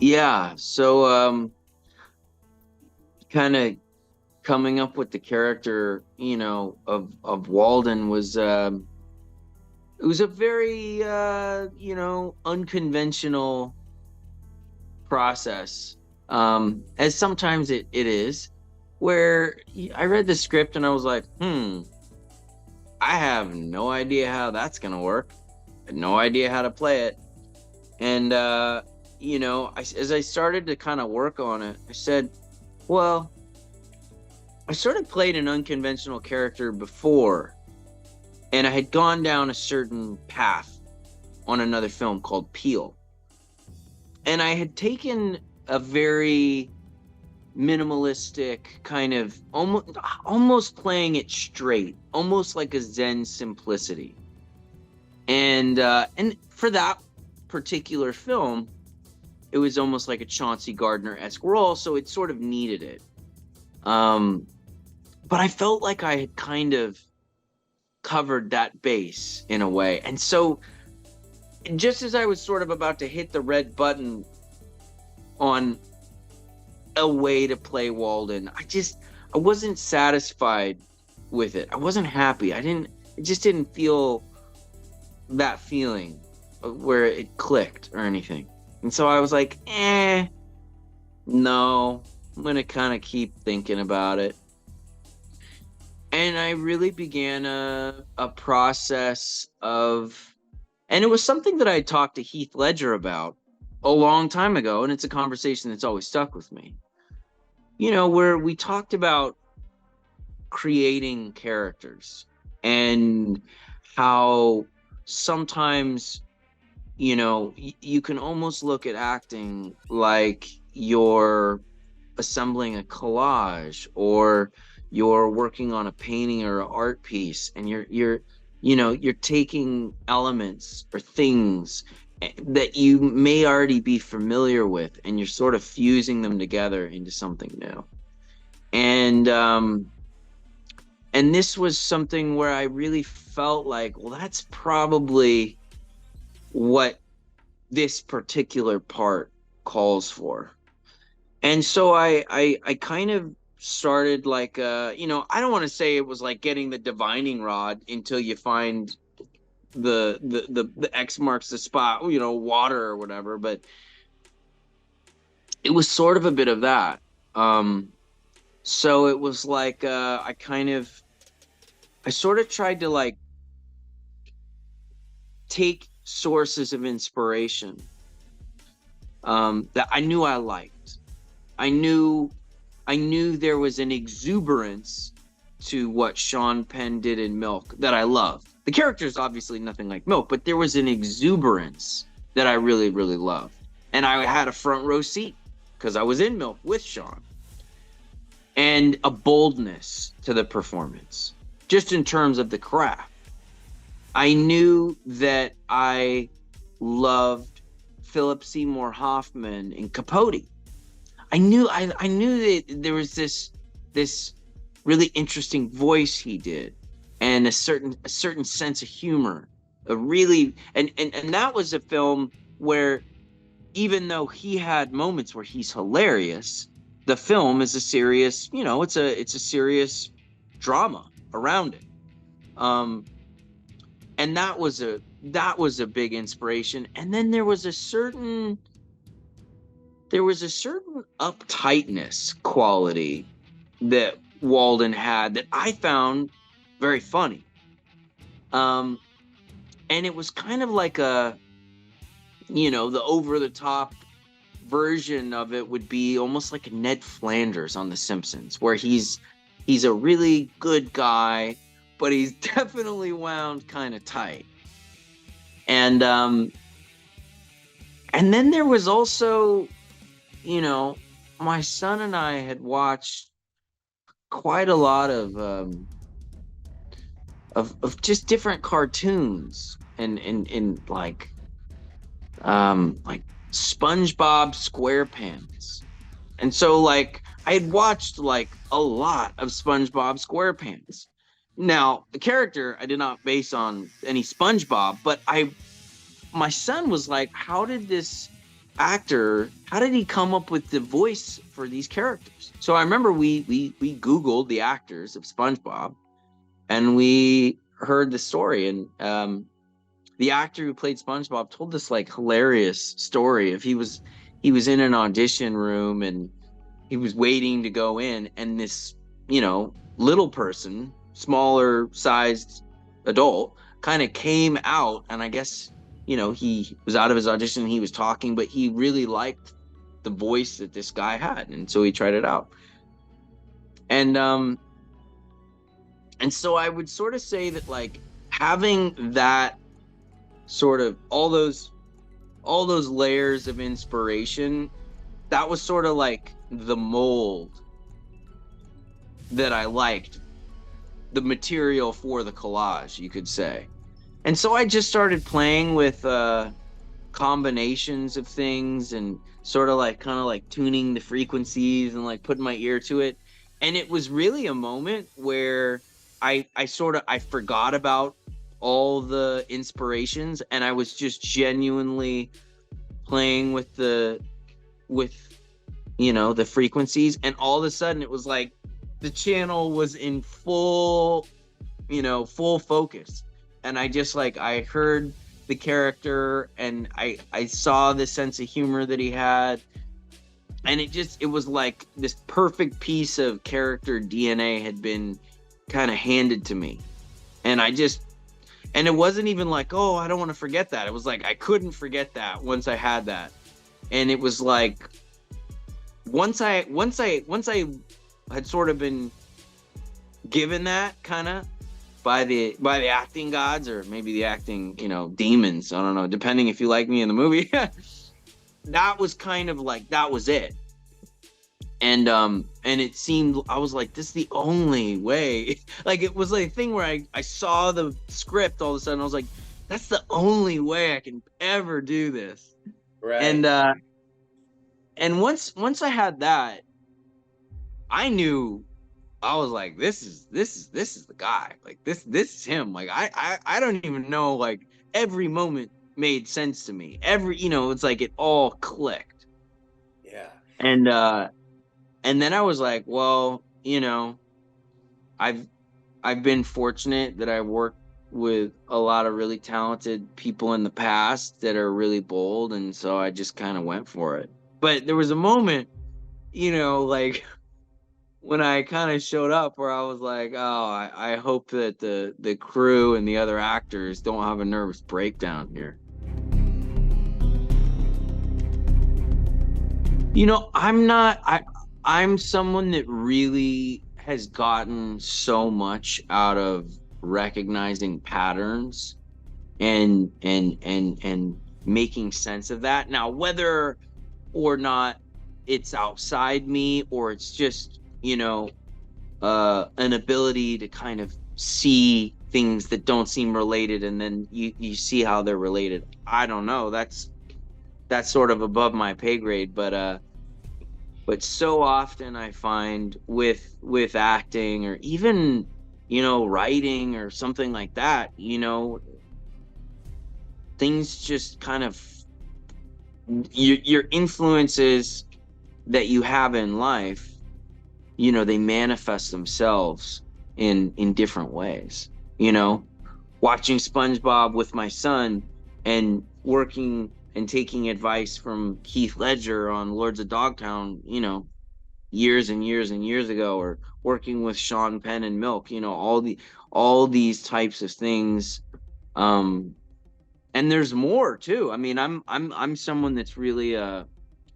Yeah, so kind of coming up with the character, of Walden was it was a very unconventional process. As sometimes it is, where I read the script and I was like, I have no idea how that's gonna work. I had no idea how to play it. And as I started to kind of work on it, I said, well, I sort of played an unconventional character before, and I had gone down a certain path on another film called Peel. And I had taken a very minimalistic kind of almost playing it straight, almost like a Zen simplicity. And for that particular film, it was almost like a Chauncey Gardner-esque role, so it sort of needed it. Um, but I felt like I had kind of covered that base in a way. And so just as I was sort of about to hit the red button on a way to play Walden, I wasn't satisfied with it. I wasn't happy. It just didn't feel that feeling where it clicked or anything. And so I was like, no, I'm gonna kind of keep thinking about it. And I really began a process of, and it was something that I talked to Heath Ledger about a long time ago, and it's a conversation that's always stuck with me. Where we talked about creating characters and how sometimes, you can almost look at acting like you're assembling a collage, or you're working on a painting or an art piece, and you're taking elements or things that you may already be familiar with, and you're sort of fusing them together into something new. And this was something where I really felt like, well, that's probably what this particular part calls for. And so I kind of started like I don't want to say it was like getting the divining rod until you find the X marks the spot, water or whatever, but it was sort of a bit of that. So it was like I sort of tried to like take sources of inspiration that I knew I liked. I knew I knew there was an exuberance to what Sean Penn did in Milk that I loved. The character is obviously nothing like Milk, but there was an exuberance that I really, really loved. And I had a front row seat because I was in Milk with Sean. And a boldness to the performance, just in terms of the craft. I knew that I loved Philip Seymour Hoffman in Capote. I knew that there was this really interesting voice he did, and a certain sense of humor. A really and that was a film where, even though he had moments where he's hilarious, the film is a serious, it's a serious drama around it. Um, and that was a big inspiration. And then there was a certain uptightness quality that Walden had that I found very funny. Um, and it was kind of like the over the top version of it would be almost like a Ned Flanders on The Simpsons, where he's a really good guy, but he's definitely wound kind of tight. And and then there was also, my son and I had watched quite a lot of just different cartoons and like SpongeBob SquarePants. And so like I had watched like a lot of SpongeBob SquarePants. Now, the character I did not base on any SpongeBob, but my son was like, how did this actor, how did he come up with the voice for these characters? So I remember we Googled the actors of SpongeBob, and we heard the story, and the actor who played SpongeBob told this like hilarious story of he was in an audition room, and he was waiting to go in, and this, little person, smaller sized adult, kind of came out, and I guess, he was out of his audition, he was talking, but he really liked the voice that this guy had, and so he tried it out. And so I would sort of say that, like, having that sort of all those layers of inspiration, that was sort of like the mold that I liked, the material for the collage, you could say. And so I just started playing with combinations of things, and sort of like kind of like tuning the frequencies and like putting my ear to it. And it was really a moment where I forgot about all the inspirations, and I was just genuinely playing with the frequencies, and all of a sudden it was like the channel was in full focus, and I just like, I heard the character, and I saw the sense of humor that he had, and it was like this perfect piece of character DNA had been kind of handed to me. And it wasn't even like, oh, I don't want to forget that. It was like I couldn't forget that once I had that. And it was like once I had sort of been given that kind of by the acting gods, or maybe the acting, demons, I don't know, depending if you like me in the movie. That was kind of like, that was it. And it seemed, I was like, this is the only way. Like, it was like a thing where I saw the script all of a sudden. I was like, that's the only way I can ever do this. Right. And once I had that, I knew, I was like, this is the guy. Like, this is him. Like, I don't even know, like, every moment made sense to me. It's like it all clicked. Yeah. And then I was like, well, I've been fortunate that I worked with a lot of really talented people in the past that are really bold, and so I just kind of went for it. But there was a moment, like when I kind of showed up, where I was like, oh, I hope that the crew and the other actors don't have a nervous breakdown here. I'm someone that really has gotten so much out of recognizing patterns and making sense of that. Now, whether or not it's outside me, or it's just, an ability to kind of see things that don't seem related, and then you see how they're related. I don't know. That's sort of above my pay grade, but so often I find with acting, or even, writing or something like that, things just kind of, your influences that you have in life, they manifest themselves in different ways. Watching SpongeBob with my son, and working and taking advice from Heath Ledger on Lords of Dogtown, years and years and years ago, or working with Sean Penn and Milk, all these types of things. And there's more too. I mean, I'm someone that's really a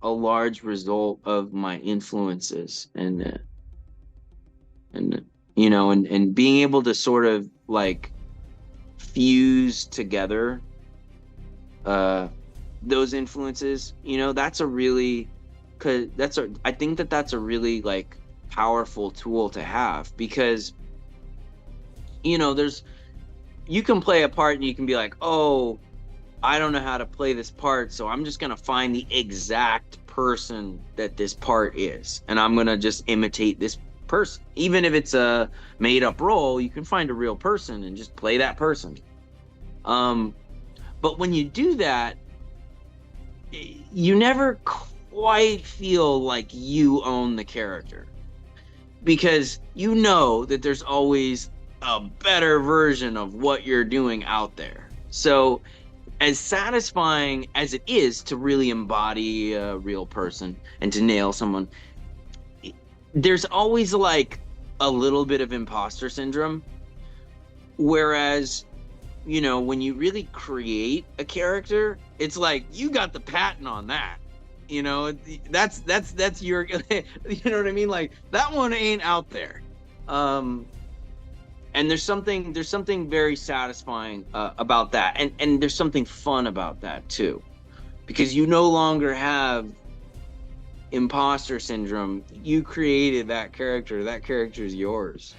large result of my influences, and being able to sort of like fuse together those influences, that's a really, I think that's a really like powerful tool to have, because you can play a part and you can be like, oh, I don't know how to play this part, so I'm just gonna find the exact person that this part is, and I'm gonna just imitate this person. Even if it's a made-up role, you can find a real person and just play that person. But when you do that, you never quite feel like you own the character, because you know that there's always a better version of what you're doing out there. So, as satisfying as it is to really embody a real person and to nail someone, there's always like a little bit of imposter syndrome. Whereas, when you really create a character, it's like you got the patent on that. That's your you know what I mean? Like that one ain't out there. And there's something very satisfying about that, and there's something fun about that too, because you no longer have imposter syndrome. You created that character. That character is yours.